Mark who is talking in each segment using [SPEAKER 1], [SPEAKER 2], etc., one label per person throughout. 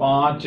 [SPEAKER 1] 5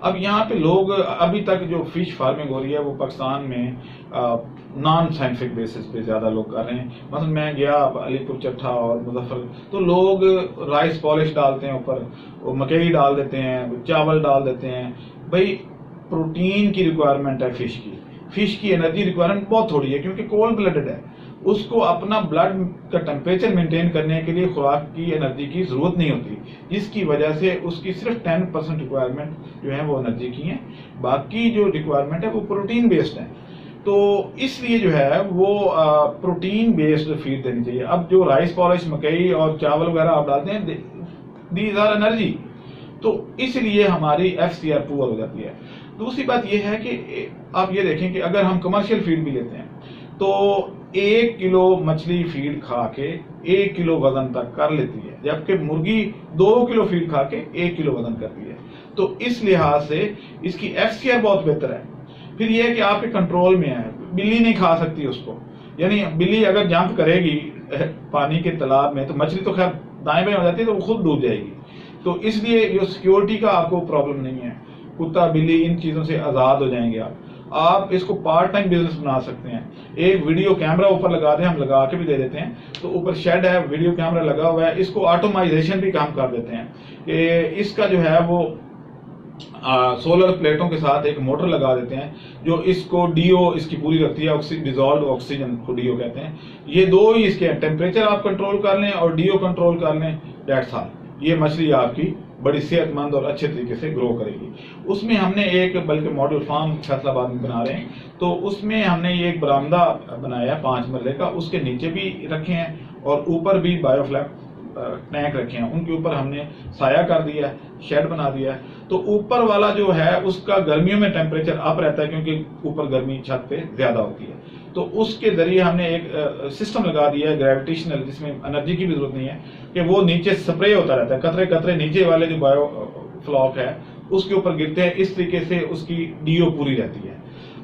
[SPEAKER 1] اب یہاں پہ لوگ ابھی تک جو فش فارمنگ ہو رہی ہے وہ پاکستان میں نان سائنٹیفک بیسس پہ زیادہ لوگ کر رہے ہیں۔ مثلا میں گیا علی پور چٹھا اور مظفر، تو لوگ رائس پالش ڈالتے ہیں اوپر، وہ مکئی ڈال دیتے ہیں، چاول ڈال دیتے ہیں۔ بھائی پروٹین کی ریکوائرمنٹ ہے فش کی انرجی ریکوائرمنٹ بہت تھوڑی ہے کیونکہ کولڈ بلڈڈ ہے، اس کو اپنا بلڈ کا ٹیمپریچر مینٹین کرنے کے لیے خوراک کی انرجی کی ضرورت نہیں ہوتی، جس کی وجہ سے اس کی صرف 10% ریکوائرمنٹ جو ہے وہ انرجی کی ہیں، باقی جو ریکوائرمنٹ ہے وہ پروٹین بیسڈ ہے۔ تو اس لیے جو ہے وہ پروٹین بیسڈ فیڈ دینی چاہیے۔ اب جو رائس پالش مکئی اور چاول وغیرہ آپ ڈالتے ہیں دیز آر انرجی، تو اس لیے ہماری FCR پور ہو جاتی ہے۔ دوسری بات یہ ہے کہ آپ یہ دیکھیں کہ اگر ہم کمرشل فیڈ بھی لیتے ہیں تو 1 کلو مچھلی فیڈ کھا کے 1 کلو وزن تک کر لیتی ہے، جبکہ مرغی 2 کلو فیڈ کھا کے 1 کلو وزن کرتی ہے۔ تو اس لحاظ سے اس کی FCR بہت بہتر ہے۔ پھر یہ ہے کہ آپ کے کنٹرول میں ہے، بلی نہیں کھا سکتی اس کو، یعنی بلی اگر جمپ کرے گی پانی کے تالاب میں تو مچھلی تو خیر دائیں بائیں ہو جاتی ہے تو وہ خود ڈوب جائے گی۔ تو اس لیے یہ سیکیورٹی کا آپ کو پرابلم نہیں ہے، کتا بلی ان چیزوں سے آزاد ہو جائیں گے آپ اس کو پارٹ ٹائم بزنس بنا سکتے ہیں۔ ایک ویڈیو کیمرہ اوپر لگا دیں، ہم لگا کے بھی دے دیتے ہیں، تو اوپر شیڈ ہے، ویڈیو کیمرہ لگا ہوا ہے، اس کو آٹومائزیشن بھی کام کر دیتے ہیں کہ اس کا جو ہے وہ سولر پلیٹوں کے ساتھ ایک موٹر لگا دیتے ہیں جو اس کو ڈیو اس کی پوری رکھتی ہے، ڈیزالوڈ آکسیجن کو ڈیو کہتے ہیں۔ یہ دو ہی اس کے ٹیمپریچر آپ کنٹرول کر لیں اور ڈیو کنٹرول کر لیں، دیٹس آل۔ یہ مچھلی آپ کی بڑی صحت مند اور اچھے طریقے سے گرو کرے گی۔ اس میں ہم نے ایک بلکہ ماڈل فارم فیصل آباد میں بنا رہے ہیں، تو اس میں ہم نے یہ ایک برآمدہ بنایا ہے 5 مرلے کا، اس کے نیچے بھی رکھے ہیں اور اوپر بھی بایو فلیک ٹینک رکھے ہیں، ان کے اوپر ہم نے سایہ کر دیا ہے، شیڈ بنا دیا ہے۔ تو اوپر والا جو ہے اس کا گرمیوں میں ٹیمپریچر اپ رہتا ہے کیونکہ اوپر گرمی چھت پہ زیادہ ہوتی ہے، تو اس کے ذریعے ہم نے ایک سسٹم لگا دیا ہے گریویٹیشنل، جس میں انرجی کی بھی ضرورت نہیں ہے کہ وہ نیچے سپرے ہوتا رہتا ہے، قطرے قطرے نیچے والے جو بایو فلاک ہے اس کے اوپر گرتے ہیں، اس طریقے سے اس کی ڈیو پوری رہتی ہے۔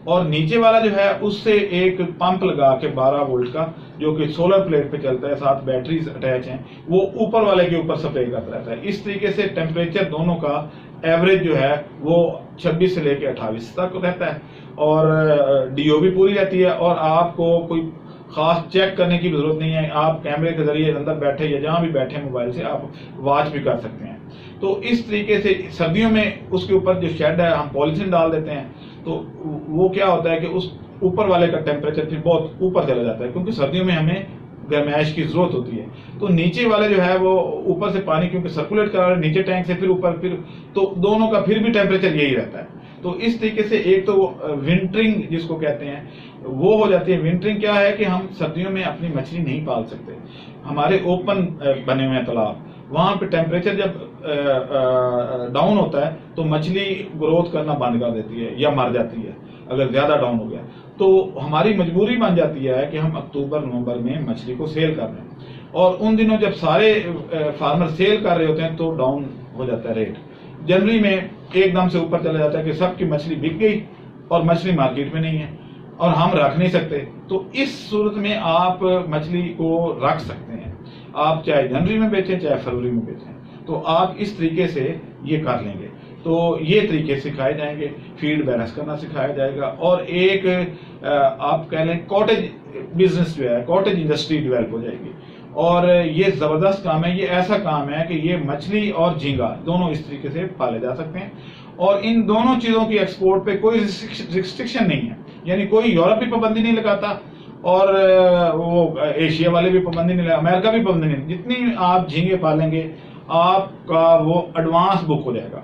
[SPEAKER 1] اور نیچے والا جو ہے اس سے ایک پمپ لگا کے 12 وولٹ کا جو کہ سولر پلیٹ پہ چلتا ہے، ساتھ بیٹریز اٹیچ ہیں، وہ اوپر والے کے اوپر سپرے کرتا رہتا ہے۔ اس طریقے سے ٹیمپریچر دونوں کا ایوریج جو ہے وہ 26 سے لے کے 28 تک رہتا ہے اور ڈیو بھی پوری رہتی ہے، اور آپ کو کوئی خاص چیک کرنے کی ضرورت نہیں ہے، آپ کیمرے کے ذریعے اندر بیٹھے یا جہاں بھی بیٹھے موبائل سے آپ واچ بھی کر سکتے ہیں۔ تو اس طریقے سے سردیوں میں اس کے اوپر جو شیڈ ہے ہم پولیتھین ڈال دیتے ہیں، تو وہ کیا ہوتا ہے کہ اس اوپر والے کا ٹیمپریچر پھر بہت اوپر چلا جاتا ہے کیونکہ سردیوں میں ہمیں گرمائش کی ضرورت ہوتی ہے۔ تو نیچے والے جو ہے وہ اوپر سے پانی کیونکہ سرکولیٹ کر رہا ہے نیچے ٹینک سے پھر اوپر، پھر تو دونوں کا پھر بھی ٹیمپریچر یہی رہتا ہے۔ تو اس طریقے سے ایک تو ونٹرنگ جس کو کہتے ہیں وہ ہو جاتی ہے۔ ونٹرنگ کیا ہے کہ ہم سردیوں میں اپنی مچھلی نہیں پال سکتے، ہمارے اوپن بنے ہوئے ہیں تالاب، وہاں پہ ٹیمپریچر جب ڈاؤن ہوتا ہے تو مچھلی گروتھ کرنا بند کر دیتی ہے یا مر جاتی ہے اگر زیادہ ڈاؤن ہو گیا، تو ہماری مجبوری بن جاتی ہے کہ ہم اکتوبر نومبر میں مچھلی کو سیل کر دیں، اور ان دنوں جب سارے فارمر سیل کر رہے ہوتے ہیں تو ڈاؤن ہو جاتا ہے ریٹ، جنوری میں ایک دم سے اوپر چلا جاتا ہے کہ سب کی مچھلی بک گئی اور مچھلی مارکیٹ میں نہیں ہے اور ہم رکھ نہیں سکتے۔ تو اس صورت میں آپ مچھلی کو رکھ سکتے ہیں، آپ چاہے جنوری میں بیچیں چاہے فروری میں بیچیں، تو آپ اس طریقے سے یہ کر لیں گے۔ تو یہ طریقے سکھائے جائیں گے، فیڈ بیلنس کرنا سکھایا جائے گا، اور ایک آپ کہہ لیں کاٹیج بزنس جو ہے، کاٹیج انڈسٹری ڈیولپ ہو جائے گی، اور یہ زبردست کام ہے، یہ ایسا کام ہے کہ یہ مچھلی اور جھینگا دونوں اس طریقے سے پالے جا سکتے ہیں، اور ان دونوں چیزوں کی ایکسپورٹ پہ کوئی ریسٹرکشن نہیں ہے، یعنی کوئی یورپ بھی پابندی نہیں لگاتا اور وہ ایشیا والے بھی پابندی نہیں لگا، امریکہ بھی پابندی نہیں، جتنی آپ جھینگے پالیں گے آپ کا وہ ایڈوانس بک ہو جائے گا۔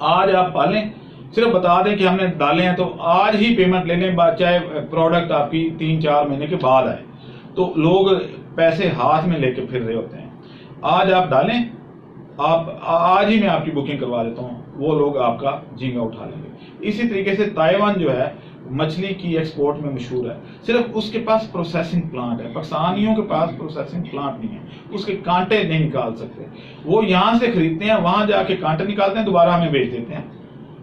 [SPEAKER 1] آج آپ پالیں، صرف بتا دیں کہ ہم نے ڈالے ہیں تو آج ہی پیمنٹ لے لیں، چاہے پروڈکٹ آپ کی 3-4 مہینے کے بعد آئے، تو لوگ پیسے ہاتھ میں لے کے پھر رہے ہوتے ہیں۔ آج آپ ڈالیں، آپ آج ہی میں آپ کی بکنگ کروا دیتا ہوں، وہ لوگ آپ کا جھینگا اٹھا لیں گے۔ اسی طریقے سے تائیوان جو ہے مچھلی کی ایکسپورٹ میں مشہور ہے، صرف اس کے پاس پروسیسنگ پلانٹ ہے، پاکستانیوں کے پاس پروسیسنگ پلانٹ نہیں ہے، اس کے کانٹے نہیں نکال سکتے، وہ یہاں سے خریدتے ہیں، وہاں جا کے کانٹے نکالتے ہیں، دوبارہ ہمیں بیچ دیتے ہیں،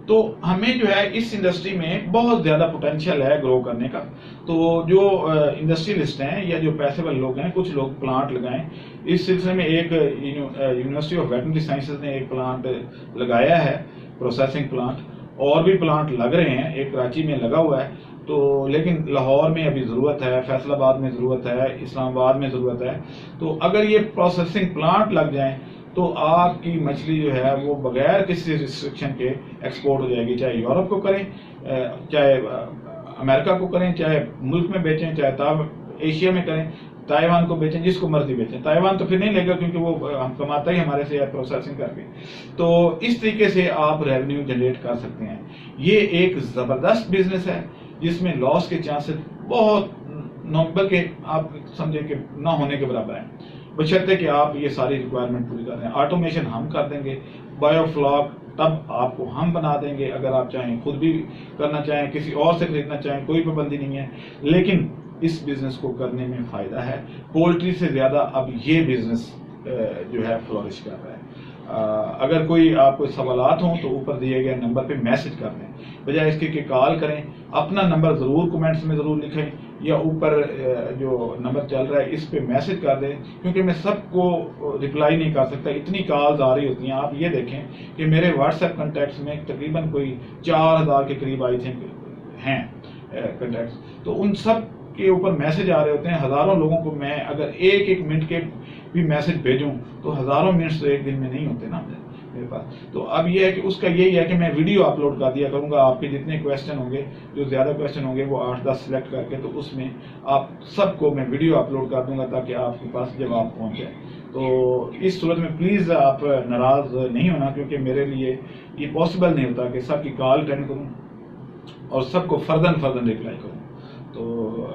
[SPEAKER 1] تو ہمیں جو ہے اس انڈسٹری میں بہت زیادہ پوٹینشیل ہے گرو کرنے کا. تو جو انڈسٹریلسٹ ہیں یا جو پیسیبل لوگ ہیں، کچھ لوگ پلانٹ لگائیں. اس سلسلے میں ایک یونیورسٹی آف ویٹرنری سائنسز نے ایک پلانٹ لگایا ہے، پروسیسنگ پلانٹ. اور بھی پلانٹ لگ رہے ہیں، ایک کراچی میں لگا ہوا ہے. تو لیکن لاہور میں ابھی ضرورت ہے، فیصل آباد میں ضرورت ہے، اسلام آباد میں ضرورت ہے. تو اگر یہ پروسیسنگ پلانٹ لگ جائیں تو آپ کی مچھلی جو ہے وہ بغیر کسی ریسٹرکشن کے ایکسپورٹ ہو جائے گی. چاہے یورپ کو کریں، چاہے امریکہ کو کریں، چاہے ملک میں بیچیں، چاہے ایشیا میں کریں، تائیوان کو بیچیں، جس کو مرضی بیچیں. تائیوان تو پھر نہیں لے گا کیونکہ وہ ہم کماتا ہی ہمارے سے ہے پروسیسنگ کر کے. تو اس طریقے سے آپ ریونیو جنریٹ کر سکتے ہیں. یہ ایک زبردست بزنس ہے جس میں لاس کے چانسز بہت بلکہ آپ سمجھیں کہ نہ ہونے کے برابر ہیں، بشرطے کہ آپ یہ ساری ریکوائرمنٹ پوری کر رہے ہیں. آٹومیشن ہم کر دیں گے، بایو فلاک تب آپ کو ہم بنا دیں گے. اگر آپ چاہیں خود بھی کرنا چاہیں، کسی اور سے خریدنا چاہیں، کوئی پابندی نہیں ہے. لیکن اس بزنس کو کرنے میں فائدہ ہے. پولٹری سے زیادہ اب یہ بزنس جو ہے فلورش کر رہا ہے. اگر کوئی آپ کو سوالات ہوں تو اوپر دیے گئے نمبر پہ میسج کر دیں، بجائے اس کے کہ کال کریں. اپنا نمبر ضرور کمنٹس میں ضرور لکھیں یا اوپر جو نمبر چل رہا ہے اس پہ میسج کر دیں، کیونکہ میں سب کو رپلائی نہیں کر سکتا، اتنی کالز آ رہی ہوتی ہیں. آپ یہ دیکھیں کہ میرے واٹس ایپ کنٹیکٹس میں تقریباً کوئی 4000 کے قریب آئی تھنک ہیں کنٹیکٹس. تو ان سب کے اوپر میسج آ رہے ہوتے ہیں. ہزاروں لوگوں کو میں اگر ایک منٹ کے بھی میسج بھیجوں تو ہزاروں منٹس تو ایک دن میں نہیں ہوتے نا میرے پاس. تو اب یہ ہے کہ اس کا یہی ہے کہ میں ویڈیو اپلوڈ کر دیا کروں گا. آپ کے جتنے کویسچن ہوں گے، جو زیادہ کویسچن ہوں گے وہ 8-10 سلیکٹ کر کے، تو اس میں آپ سب کو میں ویڈیو اپلوڈ کر دوں گا تاکہ آپ کے پاس جواب پہنچ جائے. تو اس صورت میں پلیز آپ ناراض نہیں ہونا، کیونکہ میرے لیے یہ پاسبل نہیں ہوتا کہ سب کی کال اٹینڈ کروں اور سب کو فردن رپلائی کروں. تو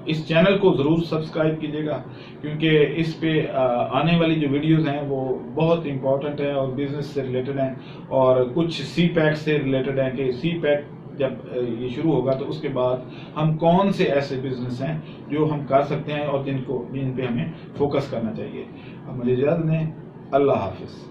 [SPEAKER 1] اس چینل کو ضرور سبسکرائب کیجیے گا، کیونکہ اس پہ آنے والی جو ویڈیوز ہیں وہ بہت امپورٹنٹ ہیں اور بزنس سے ریلیٹڈ ہیں، اور کچھ سی پیک سے ریلیٹڈ ہیں کہ سی پیک جب یہ شروع ہوگا تو اس کے بعد ہم کون سے ایسے بزنس ہیں جو ہم کر سکتے ہیں اور جن پہ ہمیں فوکس کرنا چاہیے. اب مجھے اجازت دیں. اللہ حافظ.